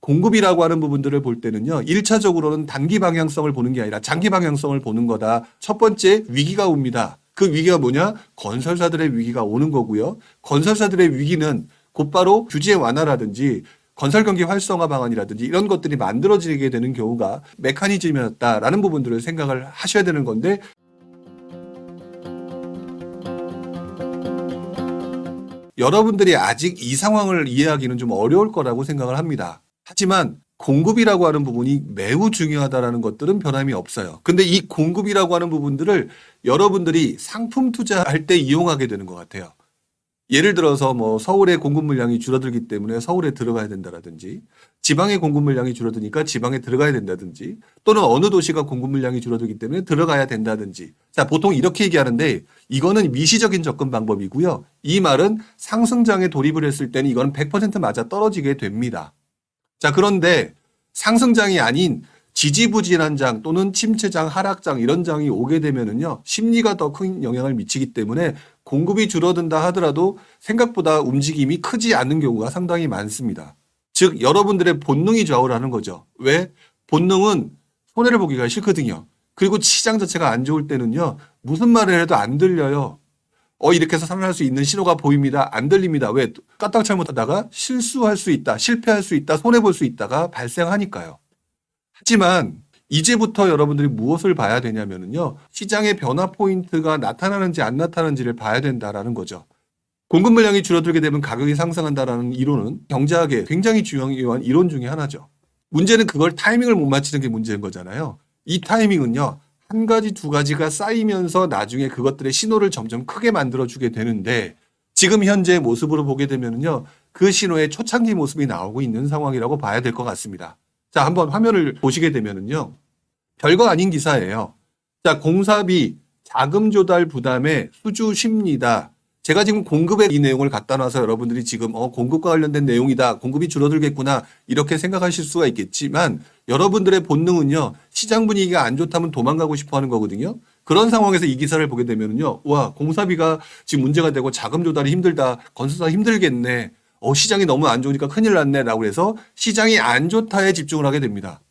공급이라고 하는 부분들을 볼 때는요. 1차적으로는 단기 방향성을 보는 게 아니라 장기 방향성을 보는 거다. 첫 번째 위기가 옵니다. 그 위기가 뭐냐? 건설사들의 위기가 오는 거고요. 건설사들의 위기는 곧바로 규제 완화라든지 건설 경기 활성화 방안이라든지 이런 것들이 만들어지게 되는 경우가 메커니즘이었다라는 부분들을 생각을 하셔야 되는 건데 여러분들이 아직 이 상황을 이해하기는 좀 어려울 거라고 생각을 합니다. 하지만 공급이라고 하는 부분이 매우 중요하다라는 것들은 변함이 없어요. 근데 이 공급이라고 하는 부분들을 여러분들이 상품 투자할 때 이용하게 되는 것 같아요. 예를 들어서 뭐 서울의 공급 물량이 줄어들기 때문에 서울에 들어가야 된다라든지 지방의 공급 물량이 줄어드니까 지방에 들어가야 된다든지 또는 어느 도시가 공급 물량이 줄어들기 때문에 들어가야 된다든지 자 보통 이렇게 얘기하는데 이거는 미시적인 접근 방법이고요. 이 말은 상승장에 돌입을 했을 때는 이건 100% 맞아 떨어지게 됩니다. 자 그런데 상승장이 아닌 지지부진한 장 또는 침체장, 하락장 이런 장이 오게 되면은요 심리가 더 큰 영향을 미치기 때문에 공급이 줄어든다 하더라도 생각보다 움직임이 크지 않는 경우가 상당히 많습니다. 즉 여러분들의 본능이 좌우를 하는 거죠. 왜? 본능은 손해를 보기가 싫거든요. 그리고 시장 자체가 안 좋을 때는요 무슨 말을 해도 안 들려요. 이렇게 해서 살아날 수 있는 신호가 보입니다. 안 들립니다. 왜? 까딱 잘못하다가 실수할 수 있다, 실패할 수 있다, 손해볼 수 있다가 발생하니까요. 하지만 이제부터 여러분들이 무엇을 봐야 되냐면요. 시장의 변화 포인트가 나타나는지 안 나타나는지를 봐야 된다라는 거죠. 공급 물량이 줄어들게 되면 가격이 상승한다라는 이론은 경제학의 굉장히 중요한 이론 중에 하나죠. 문제는 그걸 타이밍을 못 맞추는 게 문제인 거잖아요. 이 타이밍은요. 한 가지, 두 가지가 쌓이면서 나중에 그것들의 신호를 점점 크게 만들어주게 되는데 지금 현재의 모습으로 보게 되면요. 그 신호의 초창기 모습이 나오고 있는 상황이라고 봐야 될 것 같습니다. 자, 한번 화면을 보시게 되면은요. 별거 아닌 기사예요. 자, 공사비, 자금 조달 부담의 수주 쉽니다. 제가 지금 공급의 이 내용을 갖다 놔서 여러분들이 지금 공급과 관련된 내용이다. 공급이 줄어들겠구나. 이렇게 생각하실 수가 있겠지만 여러분들의 본능은요. 시장 분위기가 안 좋다면 도망가고 싶어 하는 거거든요. 그런 상황에서 이 기사를 보게 되면은요. 와, 공사비가 지금 문제가 되고 자금 조달이 힘들다. 건설사 힘들겠네. 시장이 너무 안 좋으니까 큰일 났네. 라고 해서 시장이 안 좋다에 집중을 하게 됩니다.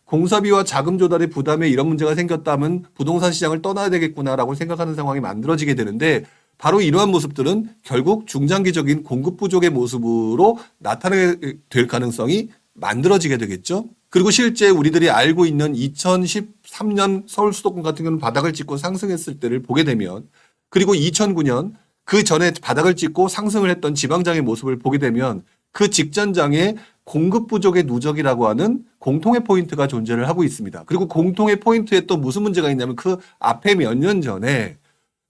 공사비와 자금 조달의 부담에 이런 문제가 생겼다면 부동산 시장을 떠나야 되겠구나라고 생각하는 상황이 만들어지게 되는데 바로 이러한 모습들은 결국 중장기적인 공급 부족의 모습으로 나타나게 될 가능성이 만들어지게 되겠죠. 그리고 실제 우리들이 알고 있는 2013년 서울 수도권 같은 경우는 바닥을 찍고 상승했을 때를 보게 되면 그리고 2009년 그 전에 바닥을 찍고 상승을 했던 지방장의 모습을 보게 되면 그 직전장에 공급 부족의 누적이라고 하는 공통의 포인트가 존재를 하고 있습니다. 그리고 공통의 포인트에 또 무슨 문제가 있냐면 그 앞에 몇 년 전에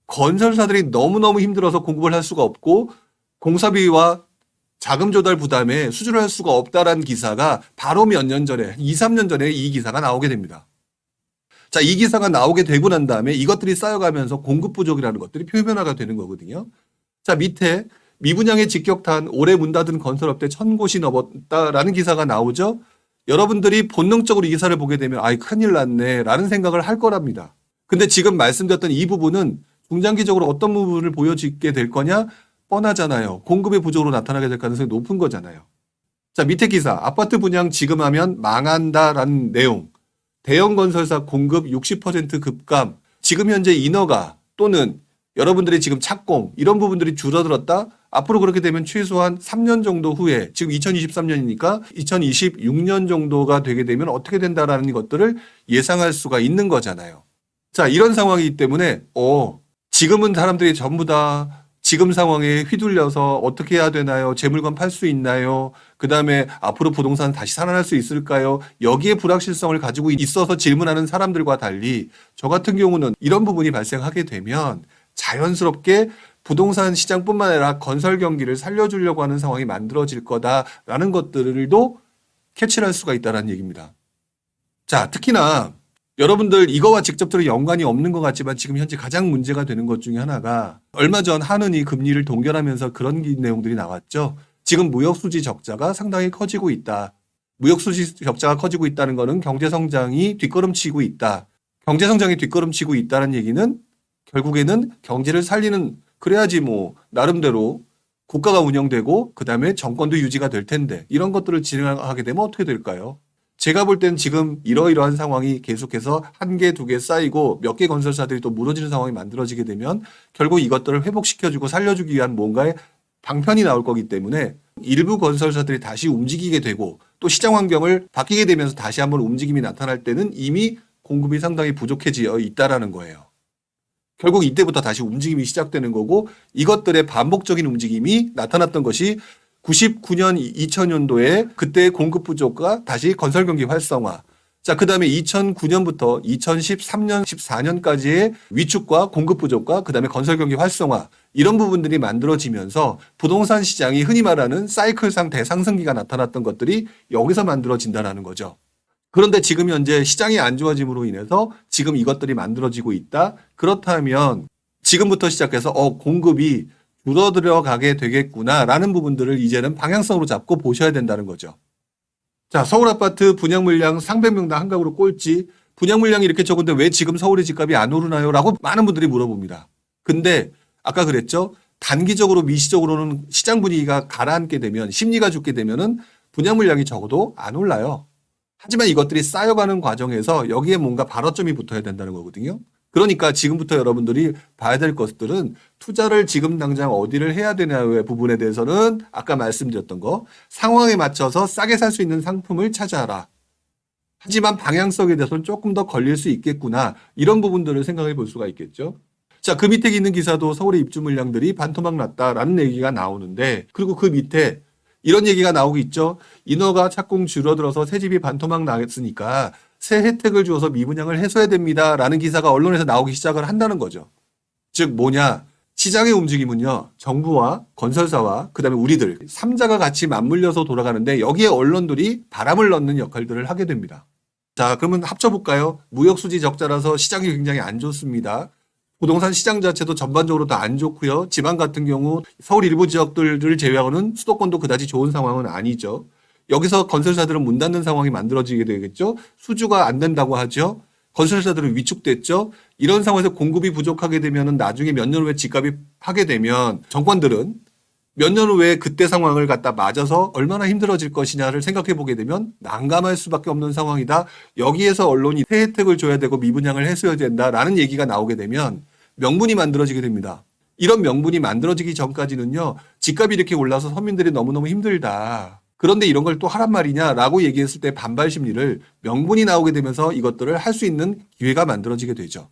건설사들이 너무너무 힘들어서 공급을 할 수가 없고 공사비와 자금 조달 부담에 수주를 할 수가 없다라는 기사가 바로 몇 년 전에 2, 3년 전에 이 기사가 나오게 됩니다. 자, 이 기사가 나오게 되고 난 다음에 이것들이 쌓여가면서 공급 부족이라는 것들이 표면화가 되는 거거든요. 자, 밑에 미분양에 직격탄 올해 문 닫은 건설업체 1000곳이 넘었다라는 기사가 나오죠. 여러분들이 본능적으로 이 기사를 보게 되면 아이 큰일 났네 라는 생각을 할 거랍니다. 근데 지금 말씀드렸던 이 부분은 중장기적으로 어떤 부분을 보여지게 될 거냐 뻔하잖아요. 공급의 부족으로 나타나게 될 가능성이 높은 거잖아요. 자, 밑에 기사 아파트 분양 지금 하면 망한다라는 내용. 대형 건설사 공급 60% 급감. 지금 현재 인허가 또는 여러분들이 지금 착공 이런 부분들이 줄어들었다. 앞으로 그렇게 되면 최소한 3년 정도 후에 지금 2023년이니까 2026년 정도가 되게 되면 어떻게 된다라는 것들을 예상할 수가 있는 거잖아요. 자, 이런 상황이기 때문에 지금은 사람들이 전부 다 지금 상황에 휘둘려서 어떻게 해야 되나요? 제 물건 팔 수 있나요? 그다음에 앞으로 부동산 다시 살아날 수 있을까요? 여기에 불확실성을 가지고 있어서 질문하는 사람들과 달리 저 같은 경우는 이런 부분이 발생하게 되면 자연스럽게 부동산 시장뿐만 아니라 건설 경기를 살려주려고 하는 상황이 만들어질 거다라는 것들도 캐치를 할 수가 있다는 얘기입니다. 자, 특히나 여러분들 이거와 직접적으로 연관이 없는 것 같지만 지금 현재 가장 문제가 되는 것 중에 하나가 얼마 전 한은이 금리를 동결하면서 그런 내용들이 나왔죠. 지금 무역수지 적자가 상당히 커지고 있다. 무역수지 적자가 커지고 있다는 것은 경제성장이 뒷걸음치고 있다. 경제성장이 뒷걸음치고 있다는 얘기는 결국에는 경제를 살리는 그래야지 뭐 나름대로 국가가 운영되고 그다음에 정권도 유지가 될 텐데 이런 것들을 진행하게 되면 어떻게 될까요? 제가 볼 때는 지금 이러이러한 상황이 계속해서 한 개, 두 개 쌓이고 몇 개 건설사들이 또 무너지는 상황이 만들어지게 되면 결국 이것들을 회복시켜주고 살려주기 위한 뭔가의 방편이 나올 거기 때문에 일부 건설사들이 다시 움직이게 되고 또 시장 환경을 바뀌게 되면서 다시 한번 움직임이 나타날 때는 이미 공급이 상당히 부족해져 있다라는 거예요. 결국 이때부터 다시 움직임이 시작되는 거고 이것들의 반복적인 움직임이 나타났던 것이 99년, 2000년도에 그때의 공급 부족과 다시 건설 경기 활성화. 자, 그 다음에 2009년부터 2013년, 14년까지의 위축과 공급 부족과 그 다음에 건설 경기 활성화. 이런 부분들이 만들어지면서 부동산 시장이 흔히 말하는 사이클상 대상승기가 나타났던 것들이 여기서 만들어진다는 거죠. 그런데 지금 현재 시장이 안 좋아짐으로 인해서 지금 이것들이 만들어지고 있다. 그렇다면 지금부터 시작해서 공급이 줄어들어 가게 되겠구나라는 부분들을 이제는 방향성으로 잡고 보셔야 된다는 거죠. 자, 서울 아파트 분양 물량 300명당 한강으로 꼴찌. 분양 물량이 이렇게 적은데 왜 지금 서울의 집값이 안 오르나요? 라고 많은 분들이 물어봅니다. 근데 아까 그랬죠? 단기적으로 미시적으로는 시장 분위기가 가라앉게 되면 심리가 죽게 되면은 분양 물량이 적어도 안 올라요. 하지만 이것들이 쌓여가는 과정에서 여기에 뭔가 발화점이 붙어야 된다는 거거든요. 그러니까 지금부터 여러분들이 봐야 될 것들은 투자를 지금 당장 어디를 해야 되냐의 부분에 대해서는 아까 말씀드렸던 거 상황에 맞춰서 싸게 살 수 있는 상품을 찾아라. 하지만 방향성에 대해서는 조금 더 걸릴 수 있겠구나. 이런 부분들을 생각해 볼 수가 있겠죠. 자, 그 밑에 있는 기사도 서울의 입주 물량들이 반토막 났다라는 얘기가 나오는데 그리고 그 밑에 이런 얘기가 나오고 있죠. 인허가 착공 줄어들어서 새집이 반토막 나겠으니까 새 혜택을 주어서 미분양을 해소해야 됩니다라는 기사가 언론에서 나오기 시작을 한다는 거죠. 즉 뭐냐. 시장의 움직임은요. 정부와 건설사와 그다음에 우리들 3자가 같이 맞물려서 돌아가는데 여기에 언론들이 바람을 넣는 역할들을 하게 됩니다. 자, 그러면 합쳐볼까요? 무역수지 적자라서 시장이 굉장히 안 좋습니다. 부동산 시장 자체도 전반적으로 다 안 좋고요. 지방 같은 경우 서울 일부 지역들을 제외하고는 수도권도 그다지 좋은 상황은 아니죠. 여기서 건설사들은 문 닫는 상황이 만들어지게 되겠죠. 수주가 안 된다고 하죠. 건설사들은 위축됐죠. 이런 상황에서 공급이 부족하게 되면 나중에 몇 년 후에 집값이 하게 되면 정권들은 몇 년 후에 그때 상황을 갖다 맞아서 얼마나 힘들어질 것이냐를 생각해 보게 되면 난감할 수밖에 없는 상황이다. 여기에서 언론이 새 혜택을 줘야 되고 미분양을 해소해야 된다라는 얘기가 나오게 되면 명분이 만들어지게 됩니다. 이런 명분이 만들어지기 전까지는요. 집값이 이렇게 올라서 서민들이 너무너무 힘들다. 그런데 이런 걸 또 하란 말이냐라고 얘기했을 때 반발 심리를 명분이 나오게 되면서 이것들을 할 수 있는 기회가 만들어지게 되죠.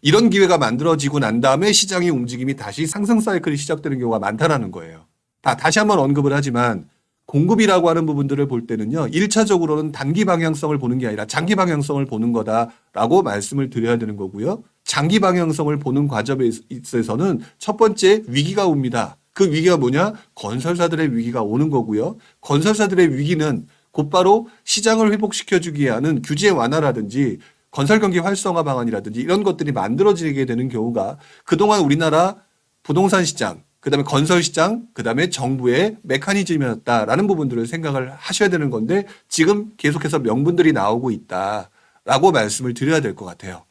이런 기회가 만들어지고 난 다음에 시장의 움직임이 다시 상승 사이클이 시작되는 경우가 많다라는 거예요. 다시 한번 언급을 하지만 공급이라고 하는 부분들을 볼 때는요. 1차적으로는 단기 방향성을 보는 게 아니라 장기 방향성을 보는 거다라고 말씀을 드려야 되는 거고요. 장기 방향성을 보는 과정에 있어서는 첫 번째 위기가 옵니다. 그 위기가 뭐냐? 건설사들의 위기가 오는 거고요. 건설사들의 위기는 곧바로 시장을 회복시켜주기 위한 규제 완화라든지 건설 경기 활성화 방안이라든지 이런 것들이 만들어지게 되는 경우가 그동안 우리나라 부동산 시장, 그다음에 건설 시장, 그다음에 정부의 메커니즘이었다라는 부분들을 생각을 하셔야 되는 건데 지금 계속해서 명분들이 나오고 있다라고 말씀을 드려야 될 것 같아요.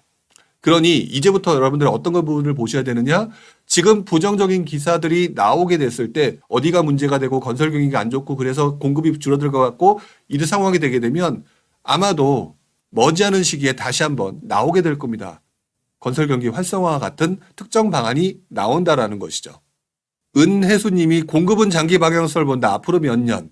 그러니 이제부터 여러분들은 어떤 부분을 보셔야 되느냐? 지금 부정적인 기사들이 나오게 됐을 때 어디가 문제가 되고 건설 경기가 안 좋고 그래서 공급이 줄어들 것 같고 이런 상황이 되게 되면 아마도 머지않은 시기에 다시 한번 나오게 될 겁니다. 건설 경기 활성화와 같은 특정 방안이 나온다라는 것이죠. 은혜수님이 공급은 장기 방향성을 본다. 앞으로 몇 년.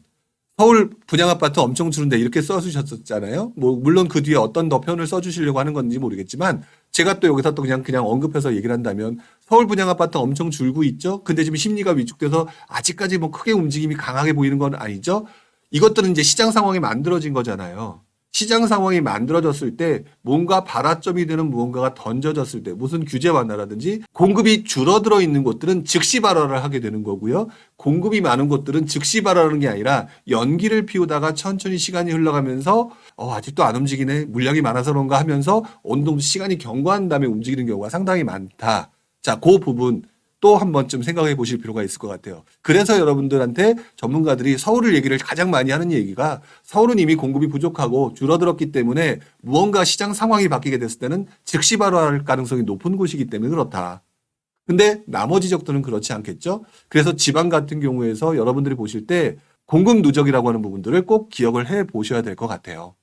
서울 분양아파트 엄청 주는데 이렇게 써주셨잖아요. 물론 그 뒤에 어떤 더 표현을 써주시려고 하는 건지 모르겠지만 제가 또 여기서 또 그냥 언급해서 얘기를 한다면 서울 분양아파트 엄청 줄고 있죠. 근데 지금 심리가 위축돼서 아직까지 크게 움직임이 강하게 보이는 건 아니죠. 이것들은 이제 시장 상황이 만들어진 거잖아요. 시장 상황이 만들어졌을 때 뭔가 발화점이 되는 무언가가 던져졌을 때 무슨 규제 완화라든지 공급이 줄어들어 있는 곳들은 즉시 발화를 하게 되는 거고요. 공급이 많은 곳들은 즉시 발화하는 게 아니라 연기를 피우다가 천천히 시간이 흘러가면서 아직도 안 움직이네. 물량이 많아서 그런가 하면서 어느 정도 시간이 경과한 다음에 움직이는 경우가 상당히 많다. 자, 그 부분 또 한 번쯤 생각해 보실 필요가 있을 것 같아요. 그래서 여러분들한테 전문가들이 서울을 얘기를 가장 많이 하는 얘기가 서울은 이미 공급이 부족하고 줄어들었기 때문에 무언가 시장 상황이 바뀌게 됐을 때는 즉시 발화할 가능성이 높은 곳이기 때문에 그렇다. 근데 나머지 지역들은 그렇지 않겠죠? 그래서 지방 같은 경우에서 여러분들이 보실 때 공급 누적이라고 하는 부분들을 꼭 기억을 해 보셔야 될 것 같아요.